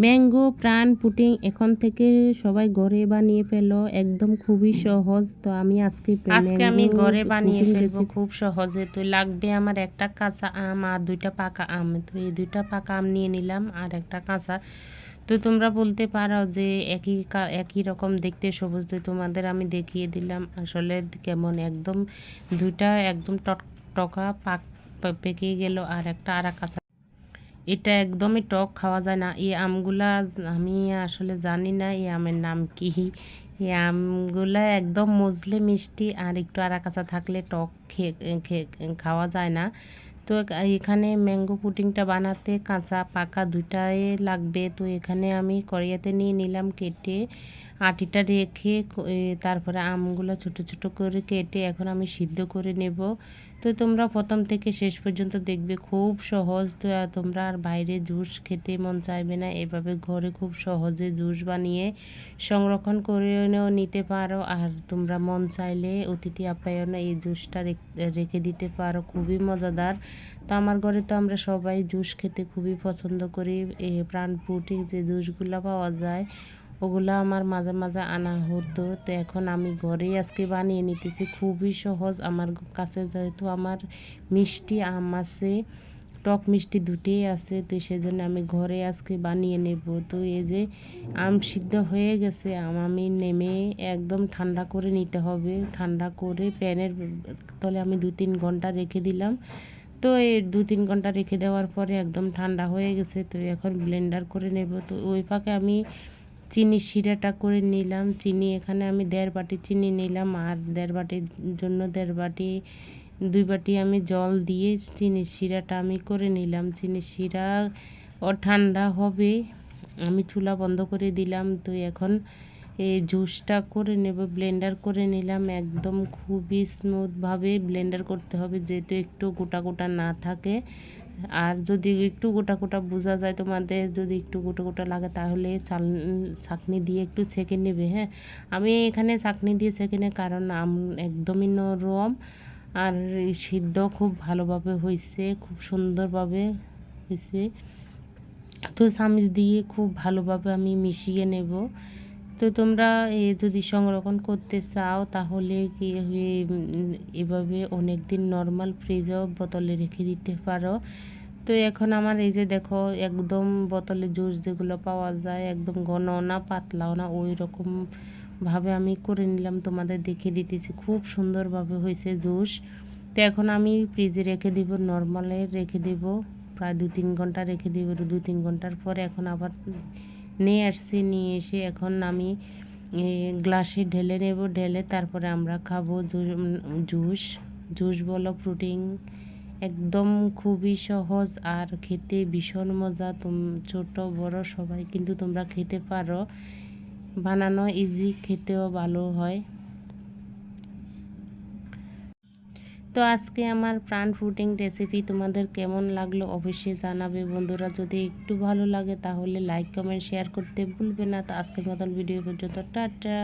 Mango প্রাণ pudding এখন থেকে সবাই ঘরে বানিয়ে ফেলো, একদম খুবই সহজ। তো আমি আজকে আমি ঘরে বানিয়ে পুডিং ফেলবো রেসিপি। খুব সহজে। তো লাগবে আমার একটা কাঁচা আম আর দুইটা পাকা আম। তো এই দুইটা পাকা আম নিয়ে নিলাম আর একটা কাঁচা। তো তোমরা বলতে পারো যে একই রকম দেখতে সবুজ, তো তোমাদের আমি দেখিয়ে দিলাম আসলে কেমন। একদম দুইটা একদম টকা পেকে গেল আর একটা কাঁচা। এটা একদমই টক, খাওয়া যায় না এই আমগুলা। আমি আসলে জানি না এই আমের নাম কি। এই আমগুলা একদম মজলে মিষ্টি আর একটু কাঁচা থাকলে টক, খাওয়া যায় না। তো এখানে ম্যাঙ্গো পুডিংটা বানাতে কাঁচা পাকা দুটাই লাগবে। তো এখানে আমি কড়াইতে নিয়ে নিলাম কেটে, আটিটা রেখে তারপরে আমগুলো ছোট ছোট করে কেটে এখন আমি সিদ্ধ করে নেব। তো তোমরা প্রথম থেকে শেষ পর্যন্ত দেখবে, খুব সহজ। তো তোমরা আর বাইরে জুস খেতে মন চাইবে না, এভাবে ঘরে খুব সহজে জুস বানিয়ে সংরক্ষণ করেও নিতে পারো। আর তোমরা মন চাইলে অতিথি আপ্যায়নে এই জুসটা রেখে দিতে পারো, খুবই মজাদার। তো আমার ঘরে তো আমরা সবাই জুস খেতে খুবই পছন্দ করি। এই প্রাণ পুডিং যে জুসগুলো পাওয়া যায় ওগুলো আমার মাঝে মাঝে আনা হতো। তো এখন আমি ঘরেই আজকে বানিয়ে নিতেছি, খুবই সহজ। আমার কাছে যেহেতু আমার মিষ্টি আম আছে, টক মিষ্টি দুটোই আছে, তো সেজন্য আমি ঘরে আজকে বানিয়ে নেব। তো এই যে আম সিদ্ধ হয়ে গেছে, আমি নেমে একদম ঠান্ডা করে নিতে হবে। ঠান্ডা করে প্যানের তলে আমি 2-3 ঘন্টা রেখে দিলাম। তো এই 2-3 ঘন্টা রেখে দেওয়ার পরে একদম ঠান্ডা হয়ে গেছে। তো এখন ব্লেন্ডার করে নেব। তো ওই ফাঁকে আমি চিনির শিরাটা করে নিলাম। চিনি এখানে আমি 1.5 বাটি চিনি নিলাম আর 1.5 বাটির জন্য 1.5 বাটি 2 বাটি আমি জল দিয়ে চিনির শিরাটা আমি করে নিলাম। চিনির শিরা ঠান্ডা হবে, আমি চুলা বন্ধ করে দিলাম। তো এখন এই জুসটা করে নেব, ব্লেন্ডার করে নিলাম। একদম খুবই স্মুথভাবে ব্লেন্ডার করতে হবে, যেহেতু একটু গোটা গোটা না থাকে। আর যদি একটু গোটা গোটা বোঝা যায়, তোমাদের যদি একটু গোটা গোটা লাগে তাহলে ছাঁকনি দিয়ে একটু ছেঁকে নেবে। হ্যাঁ, আমি এখানে ছাঁকনি দিয়ে ছেঁকে নেই, কারণ একদমই নরম আর সিদ্ধ খুব ভালোভাবে হয়েছে, খুব সুন্দরভাবে হয়েছে। তো চামচ দিয়ে খুব ভালোভাবে আমি মিশিয়ে নেব। তো তোমরা যদি সংরক্ষণ করতে চাও তাহলে কি এভাবে অনেক দিন নর্মাল ফ্রিজেও বোতলে রেখে দিতে পারো। তো এখন আমার এই যে দেখো, একদম বোতলে জুস যেগুলো পাওয়া যায়, একদম ঘন না পাতলাও না, ওই রকম ভাবে আমি করে নিলাম, তোমাদের দেখিয়ে দিতেছি। খুব সুন্দরভাবে হয়েছে জুস। তো এখন আমি ফ্রিজে রেখে দিব, নর্মালে রেখে দেব, প্রায় 2-3 ঘন্টা রেখে দেব। 2-3 ঘন্টার পরে এখন আবার নিয়ে আসছি, নিয়ে এসে এখন আমি গ্লাসে ঢেলে নেব। ঢেলে তারপরে আমরা খাবো জুস। জুস বলো প্রোটিন, একদম খুবই সহজ আর খেতে ভীষণ মজা। ছোট বড় সবাই কিন্তু তোমরা খেতে পারো, বানানো ইজি, খেতেও ভালো হয়। তো আজকে আমার প্রাণ পুডিং রেসিপি তোমাদের কেমন লাগলো অবশ্যই জানাবে বন্ধুরা। যদি একটু ভালো লাগে তাহলে লাইক কমেন্ট শেয়ার করতে ভুলবে না। তো আজকের মতন ভিডিও পর্যন্ত টাটা।